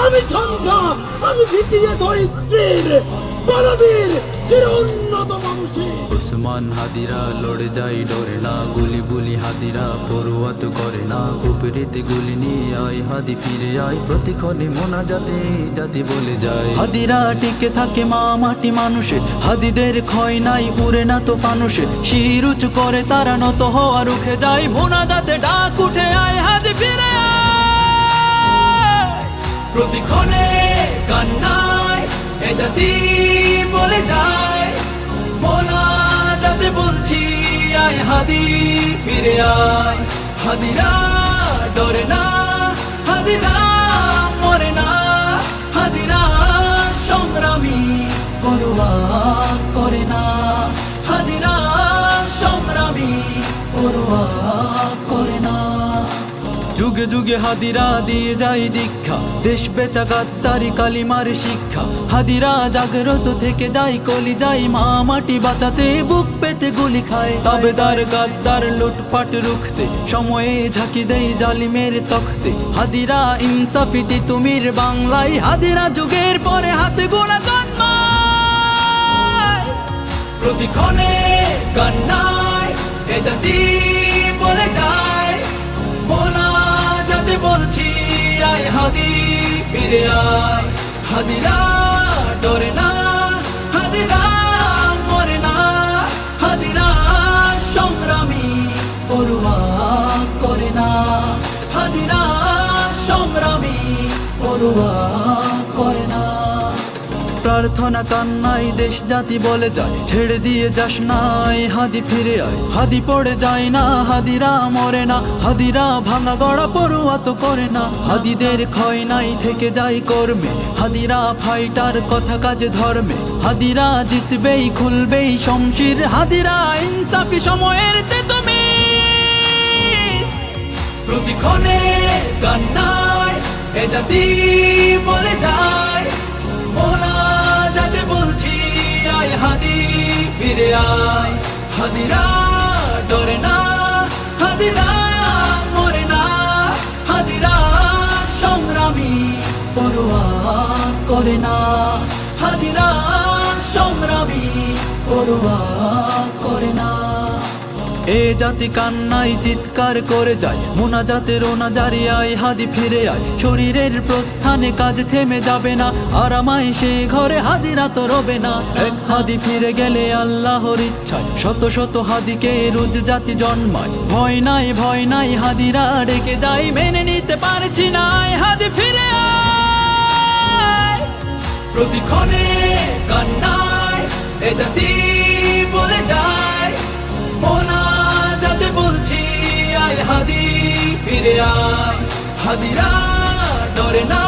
আমি ঝঞ্ঝা, আমি ভিটিয়ে ধরিত্রীর বলবীর চির উন্নত বংশী। ওসমান হাদিরা লড়ে যায় ডরে না, গুলি বুলি হাদিরা পড়ুয়াত করে না। কুপরিতে গুলি নিয়ে আয় হাদি ফিরে আয়, প্রতিক্ষণে মোনাজাতে জাতি বলে যায়। হাদিরা টিকে থাকে মা মাটি মানুষে, হাদিদের ক্ষয় নাই উড়ে না তো ফানুষে। শির উঁচু করে তারা নত হওয়া রুখে যায়, মোনাজাতে ডাক উঠে আয় হাদি ফিরে আয়। প্রতিক্ষণে কান্নায় এ জাতি বলে যায়, মোনাজাতে বলছি আয় হাদি ফিরে আয়। হাদিরা ডরে না, হাদিরা মরে না, হাদিরা সংগ্রামী পরোয়া করে না, হাদিরা সংগ্রামী পরোয়া করে না। যুগে যুগে হাদিরা দিয়ে যায় দীক্ষা, দেশ বেচা গাদ্দারি কালিমার শিক্ষা। হাদিরা জাগ্রত থেকে যায় কলি যায়, মা মাটি বাঁচাতে বুক পেতে গুলি খায়। তাবেদার গাদ্দার লুটপাট রুখতে সময়ে ঝাঁকি দেয় জালিমের তখতে। হাদিরা ইনসাফিতি তুমির বাংলায়, হাদিরা যুগের পরে হাতে গোনা জন্মায়। প্রতিক্ষণে কান্নায় এ জাতি বলে যায়, মোনাজাতে বলছি আয় হাদি ফিরে আয়। হাদিরা ডরে না, হাদিরা মরে না, হাদিরা সংগ্রামী পরোয়া করে না, হাদিরা সংগ্রামী পরোয়া করে না। প্রার্থনা কান্নাই দেশ জাতি বলে যায়, ছেড়ে দিয়ে যাস নাই হাদি ফিরে আয়। হাদি পড়ে যায় না, হাদিরা মরে না, হাদিরা ভাঙা গড়া পড়ুয়া তো করে না। হাদিদের ক্ষয় নাই থেকে যায় কর্মে, হাদিরা ফাইটার কথা কাজে ধর্মে। হাদিরা জিতবেই খুলবেই শমশির, হাদিরা ইনসাফি সময়ের তুমি। প্রতিক্ষণে কান্নায় এ জাতি বলে যায়, মোনাজাতে বলছি আয় হাদি ফিরে আয়। হাদিরা ডরে না, হাদিরা মরে না, হাদিরা সংগ্রামী পরোয়া করে না, হাদিরা সংগ্রামী পরোয়া করে না। এ জাতি কান্নাই চিৎকার করে যায়, মোনাজাতে রোনা জারি আয় হাদি ফিরে আয়। শরীরের প্রস্থানে কাজ থেমে যাবে না, আরামায় সে ঘরে হাদিরা তো রবে না। এক হাদি ফিরে গেলে আল্লাহর ইচ্ছায় শত শত হাদিকে রোজ জাতি জন্মায়। ভয় নাই হাদিরা ডেকে যায়, মেনে নিতে পারছি না আয় হাদি ফিরে আয়। প্রতিক্ষণে কান্নায় এ জাতি বলে যায়, মোনাজাতে বলছি আয় হাদি ফিরে আয়। হাদিরা ডরে না,